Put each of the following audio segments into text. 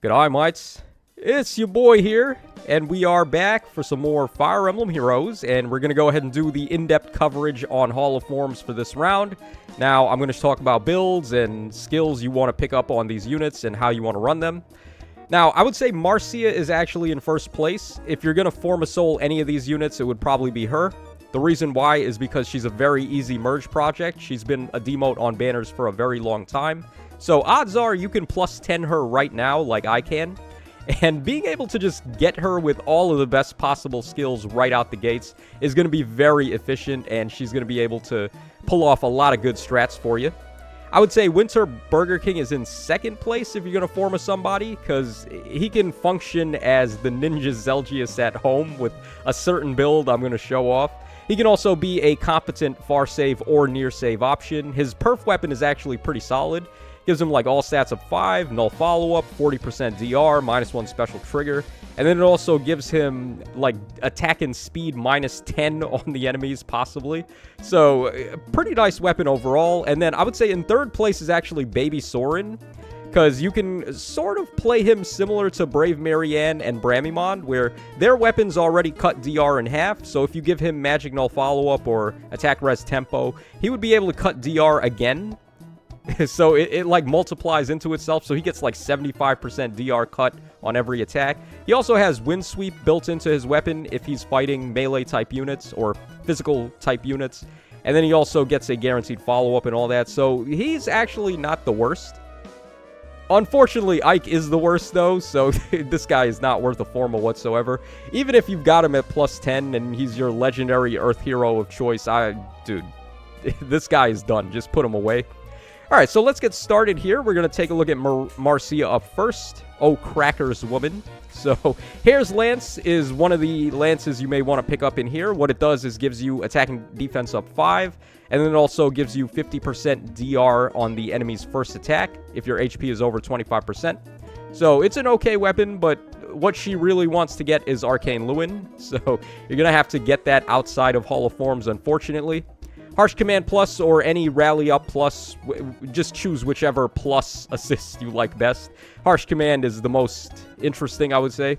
G'day mates, it's your boy here, and we are back for some more Fire Emblem Heroes, and we're going to go ahead and do the in-depth coverage on Hall of Forms for this round. Now, I'm going to talk about builds and skills you want to pick up on these units and how you want to run them. Now, I would say Marcia is actually in first place. If you're going to Forma Soul any of these units, it would probably be her. The reason why is because she's a very easy merge project. She's been a demote on banners for a very long time. So odds are you can plus 10 her right now like I can. And being able to just get her with all of the best possible skills right out the gates is going to be very efficient, and she's going to be able to pull off a lot of good strats for you. I would say Winter Burger King is in second place if you're going to Forma somebody, because he can function as the Ninja Zelius at home with a certain build I'm going to show off. He can also be a competent far save or near save option. His perf weapon is actually pretty solid. Gives him like all stats of 5, null follow-up, 40% DR, -1 special trigger. And then it also gives him like attack and speed -10 on the enemies, possibly. So, pretty nice weapon overall. And then I would say in third place is actually Baby Soren, because you can sort of play him similar to Brave Marianne and Bramimond, where their weapons already cut DR in half. So if you give him Magic Null Follow-Up or Attack Res Tempo, he would be able to cut DR again. So it like multiplies into itself, so he gets like 75% DR cut on every attack. He also has Wind Sweep built into his weapon if he's fighting melee type units or physical type units. And then he also gets a guaranteed follow-up and all that, so he's actually not the worst. Unfortunately, Ike is the worst though, so this guy is not worth a Forma whatsoever. Even if you've got him at plus 10 and he's your legendary Earth hero of choice, dude, this guy is done. Just put him away. Alright, so let's get started here. We're going to take a look at Marcia up first. Oh, Crackers Woman. So, Hare's Lance is one of the lances you may want to pick up in here. What it does is gives you attack and defense up 5, and then it also gives you 50% DR on the enemy's first attack if your HP is over 25%. So, it's an okay weapon, but what she really wants to get is Arcane Lewin. So, you're going to have to get that outside of Hall of Forms, unfortunately. Harsh Command Plus or any Rally Up Plus, just choose whichever plus assist you like best. Harsh Command is the most interesting, I would say.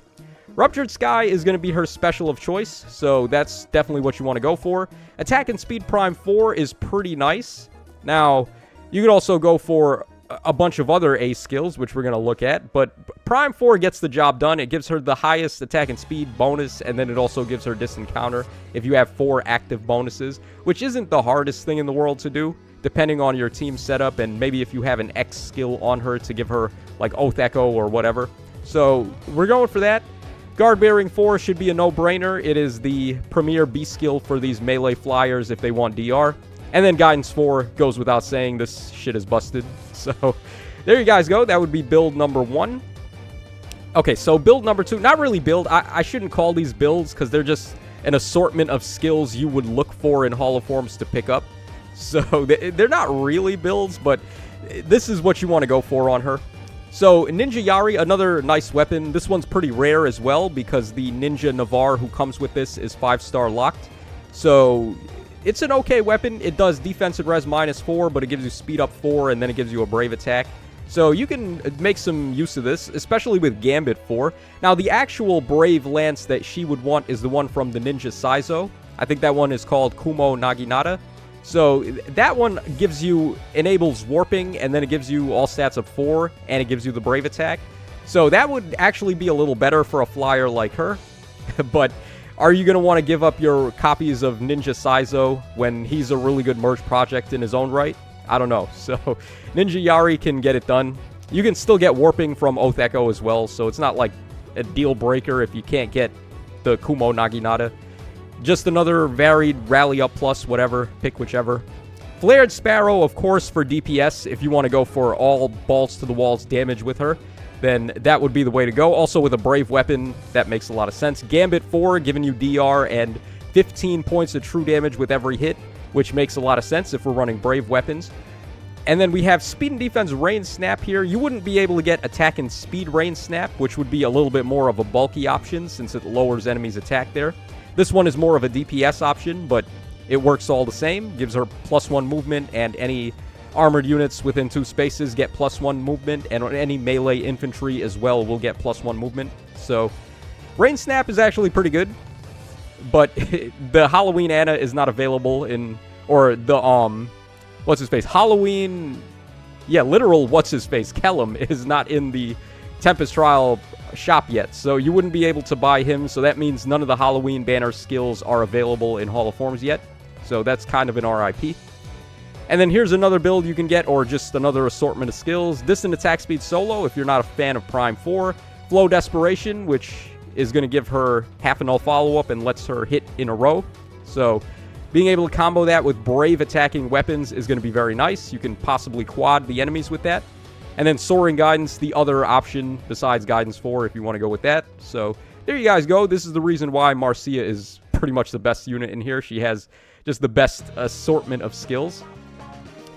Ruptured Sky is going to be her special of choice, so that's definitely what you want to go for. Attack and Speed Prime 4 is pretty nice. Now, you could also go for a bunch of other A skills, which we're going to look at, but Prime 4 gets the job done. It gives her the highest attack and speed bonus, and then it also gives her distant counter if you have 4 active bonuses, which isn't the hardest thing in the world to do, depending on your team setup, and maybe if you have an X skill on her to give her, like, Oath Echo or whatever. So, we're going for that. Guard Bearing 4 should be a no-brainer. It is the premier B skill for these melee flyers if they want DR. And then Guidance 4 goes without saying, this shit is busted. So, there you guys go. That would be build number 1. Okay, so build number 2. Not really build. I shouldn't call these builds because they're just an assortment of skills you would look for in Hall of Forms to pick up. So, they're not really builds, but this is what you want to go for on her. So, Ninja Yari, another nice weapon. This one's pretty rare as well because the Ninja Navarre who comes with this is 5-star locked. So, it's an okay weapon. It does defense and res -4, but it gives you speed up 4, and then it gives you a brave attack. So you can make some use of this, especially with Gambit 4. Now, the actual brave lance that she would want is the one from the Ninja Saizo. I think that one is called Kumo Naginata. So that one enables warping, and then it gives you all stats of 4, and it gives you the brave attack. So that would actually be a little better for a flyer like her. But are you going to want to give up your copies of Ninja Saizo when he's a really good merge project in his own right? I don't know. So, Ninja Yari can get it done. You can still get warping from Oath Echo as well, so it's not like a deal breaker if you can't get the Kumo Naginata. Just another varied Rally Up Plus, whatever. Pick whichever. Flared Sparrow, of course, for DPS. If you want to go for all balls to the walls damage with her, then that would be the way to go. Also, with a brave weapon, that makes a lot of sense. Gambit 4, giving you DR and 15 points of true damage with every hit, which makes a lot of sense if we're running brave weapons. And then we have Speed and Defense Rain Snap here. You wouldn't be able to get Attack and Speed Rain Snap, which would be a little bit more of a bulky option since it lowers enemies' attack there. This one is more of a DPS option, but it works all the same. Gives her +1 movement and any Armored units within 2 spaces get +1 movement, and any melee infantry as well will get +1 movement. So, Rain Snap is actually pretty good, but the Halloween Anna is not available in, or the, what's-his-face, Halloween, yeah, literal what's-his-face, Kellum, is not in the Tempest Trial shop yet, so you wouldn't be able to buy him, so that means none of the Halloween banner skills are available in Hall of Forms yet, so that's kind of an RIP. And then here's another build you can get, or just another assortment of skills. Distant attack speed solo, if you're not a fan of Prime 4. Flow Desperation, which is going to give her half a null follow-up and lets her hit in a row. So being able to combo that with brave attacking weapons is going to be very nice. You can possibly quad the enemies with that. And then Soaring Guidance, the other option besides Guidance 4 if you want to go with that. So there you guys go. This is the reason why Marcia is pretty much the best unit in here. She has just the best assortment of skills.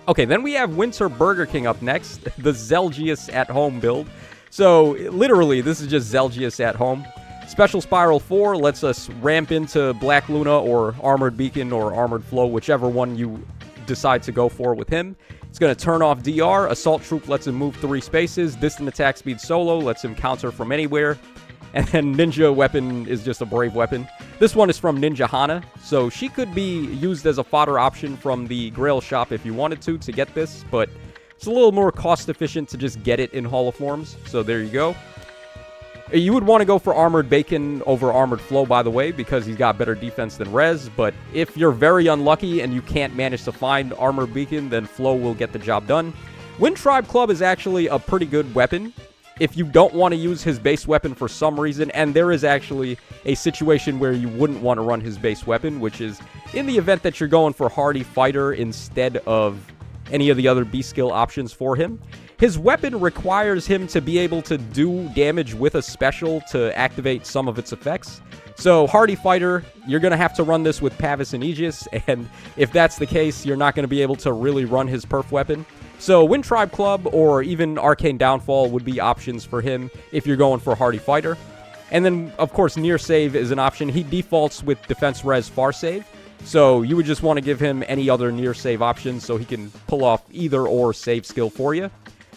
Okay, then we have Winter Burger King up next, the Zelius at home build. So, literally, this is just Zelius at home. Special Spiral 4 lets us ramp into Black Luna or Armored Beacon or Armored Flow, whichever one you decide to go for with him. It's going to turn off DR. Assault Troop lets him move 3 spaces. Distant Attack Speed Solo lets him counter from anywhere. And then Ninja Weapon is just a brave weapon. This one is from Ninja Hana, so she could be used as a fodder option from the Grail shop if you wanted to get this, but it's a little more cost efficient to just get it in Hall of Forms, so there you go. You would want to go for Armored Bacon over Armored Flow, by the way, because he's got better defense than Rez, but if you're very unlucky and you can't manage to find Armored Beacon, then Flow will get the job done. Wind Tribe Club is actually a pretty good weapon if you don't want to use his base weapon for some reason, and there is actually a situation where you wouldn't want to run his base weapon, which is in the event that you're going for Hardy Fighter instead of any of the other B-skill options for him. His weapon requires him to be able to do damage with a special to activate some of its effects. So, Hardy Fighter, you're going to have to run this with Pavis and Aegis, and if that's the case, you're not going to be able to really run his perf weapon. So, Wind Tribe Club or even Arcane Downfall would be options for him if you're going for Hardy Fighter. And then, of course, Near Save is an option. He defaults with Defense Res Far Save, so you would just want to give him any other Near Save options so he can pull off either or save skill for you.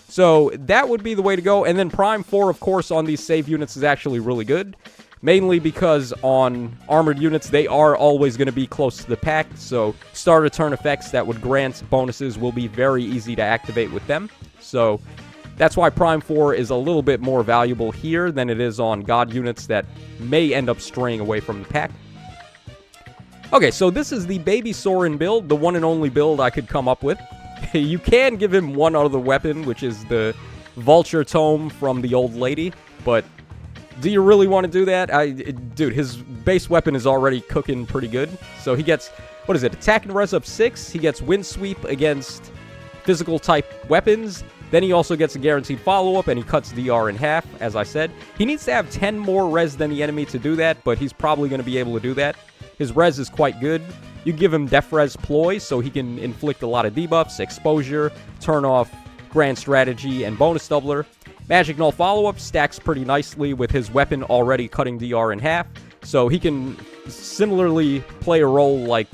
So, that would be the way to go. And then Prime 4, of course, on these save units is actually really good. Mainly because on armored units, they are always going to be close to the pack, so start of turn effects that would grant bonuses will be very easy to activate with them. So that's why Prime 4 is a little bit more valuable here than it is on God units that may end up straying away from the pack. Okay, so this is the Baby Sorin build, the one and only build I could come up with. You can give him one other weapon, which is the Vulture Tome from the old lady, but do you really want to do that? Dude, his base weapon is already cooking pretty good. So he gets, what is it, attack and res up 6. He gets Wind Sweep against physical type weapons. Then he also gets a guaranteed follow-up, and he cuts DR in half, as I said. He needs to have 10 more res than the enemy to do that, but he's probably going to be able to do that. His res is quite good. You give him Def Res Ploy, so he can inflict a lot of debuffs, exposure, turn off Grand Strategy, and bonus doubler. Magic Null follow-up stacks pretty nicely with his weapon already cutting DR in half, so he can similarly play a role like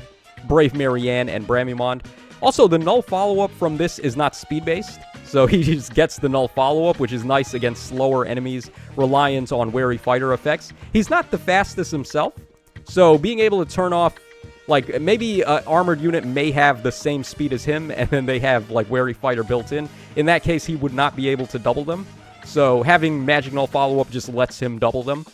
Brave Marianne and Bramimond. Also, the Null follow-up from this is not speed-based, so he just gets the Null follow-up, which is nice against slower enemies reliant on Wary Fighter effects. He's not the fastest himself, so being able to turn off, like, maybe an armored unit may have the same speed as him, and then they have, like, Wary Fighter built in. In that case, he would not be able to double them. So having Magic Null follow-up just lets him double them.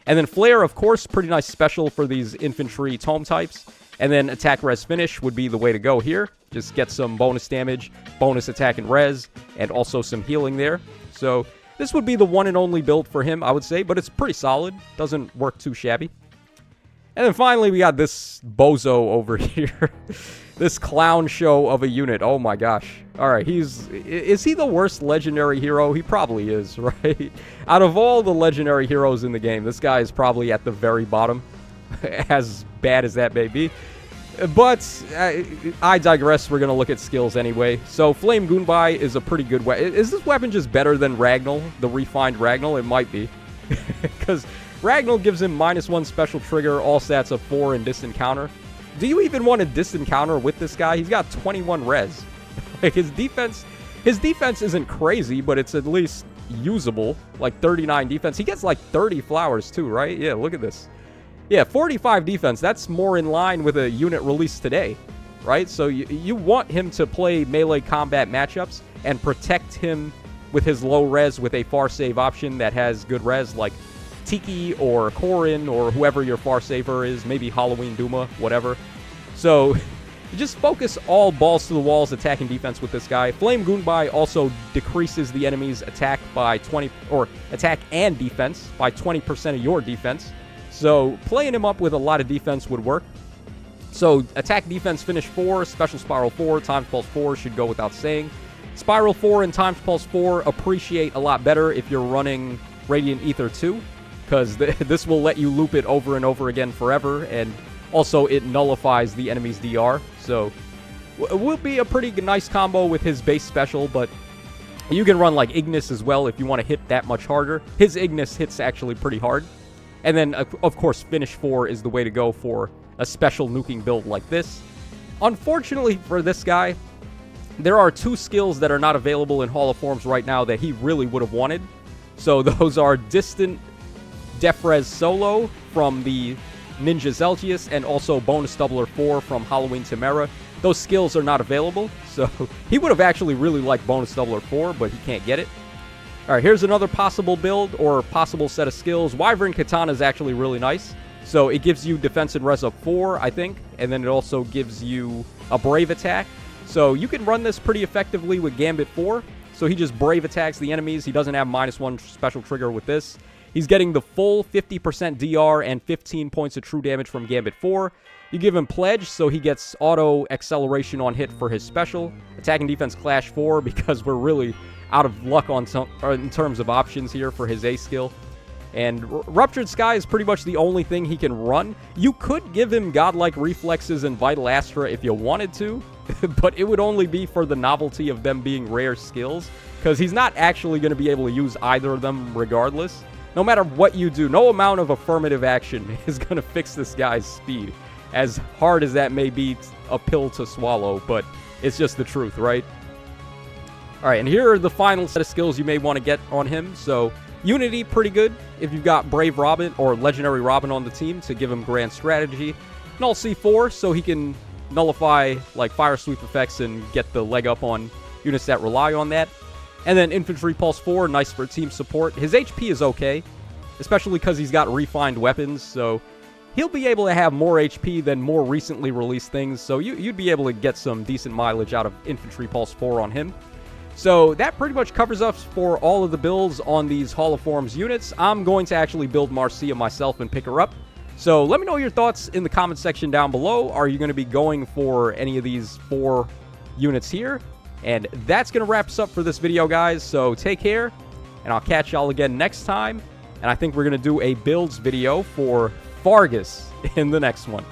And then Flare, of course, pretty nice special for these infantry tome types. And then Attack Res Finish would be the way to go here. Just get some bonus damage, bonus attack and res, and also some healing there. So this would be the one and only build for him, I would say, but it's pretty solid. Doesn't work too shabby. And then finally, we got this Bozo over here. This clown show of a unit. Oh my gosh. Alright, is he the worst legendary hero? He probably is, right? Out of all the legendary heroes in the game, this guy is probably at the very bottom. As bad as that may be. But, I digress. We're going to look at skills anyway. So, Flame Goonbai is a pretty good weapon. Is this weapon just better than Ragnall? The refined Ragnall? It might be. Because Ragnall gives him -1 special trigger, all stats of 4 and distant counter. Do you even want a distant counter with this guy? He's got 21 res. Like, his defense isn't crazy, but it's at least usable. Like 39 defense. He gets like 30 flowers too, right? Yeah, look at this. Yeah, 45 defense. That's more in line with a unit released today, right? So you want him to play melee combat matchups and protect him with his low res with a far save option that has good res, like Tiki or Korin or whoever your far saver is, maybe Halloween Duma, whatever. So you just focus all balls to the walls attacking defense with this guy. Flame Goonbai also decreases the enemy's attack by 20, or attack and defense by 20% of your defense. So playing him up with a lot of defense would work. So attack, defense, finish 4, special spiral 4, times pulse 4 should go without saying. Spiral 4 and times pulse 4 appreciate a lot better if you're running Radiant Ether 2, because this will let you loop it over and over again forever, and also it nullifies the enemy's DR. So it will be a pretty nice combo with his base special, but you can run like Ignis as well if you want to hit that much harder. His Ignis hits actually pretty hard. And then, of course, finish 4 is the way to go for a special nuking build like this. Unfortunately for this guy, there are 2 skills that are not available in Hall of Forms right now that he really would have wanted. So those are Distant Defres Solo from the Ninja Zelius and also Bonus Doubler 4 from Halloween Chimera. Those skills are not available, so he would have actually really liked Bonus Doubler 4, but he can't get it. Alright, here's another possible build or possible set of skills. Wyvern Katana is actually really nice. So it gives you defense and res of 4, I think, and then it also gives you a brave attack. So you can run this pretty effectively with Gambit 4. So he just brave attacks the enemies. He doesn't have -1 special trigger with this. He's getting the full 50% DR and 15 points of true damage from Gambit 4. You give him Pledge, so he gets auto acceleration on hit for his special. Attack and defense clash 4, because we're really out of luck on in terms of options here for his A skill. And Ruptured Sky is pretty much the only thing he can run. You could give him Godlike Reflexes and Vital Astra if you wanted to, but it would only be for the novelty of them being rare skills, because he's not actually going to be able to use either of them regardless. No matter what you do, no amount of affirmative action is going to fix this guy's speed. As hard as that may be a pill to swallow, but it's just the truth, right? Alright, and here are the final set of skills you may want to get on him. So, Unity, pretty good if you've got Brave Robin or Legendary Robin on the team to give him Grand Strategy. Null C4, so he can nullify like Fire Sweep effects and get the leg up on units that rely on that. And then Infantry Pulse 4, nice for team support. His HP is okay, especially because he's got refined weapons, so he'll be able to have more HP than more recently released things, so you'd be able to get some decent mileage out of Infantry Pulse 4 on him. So that pretty much covers us for all of the builds on these Hall of Forms units. I'm going to actually build Marcia myself and pick her up. So let me know your thoughts in the comment section down below. Are you going to be going for any of these 4 units here? And that's going to wrap us up for this video, guys. So take care, and I'll catch y'all again next time. And I think we're going to do a builds video for Fargus in the next one.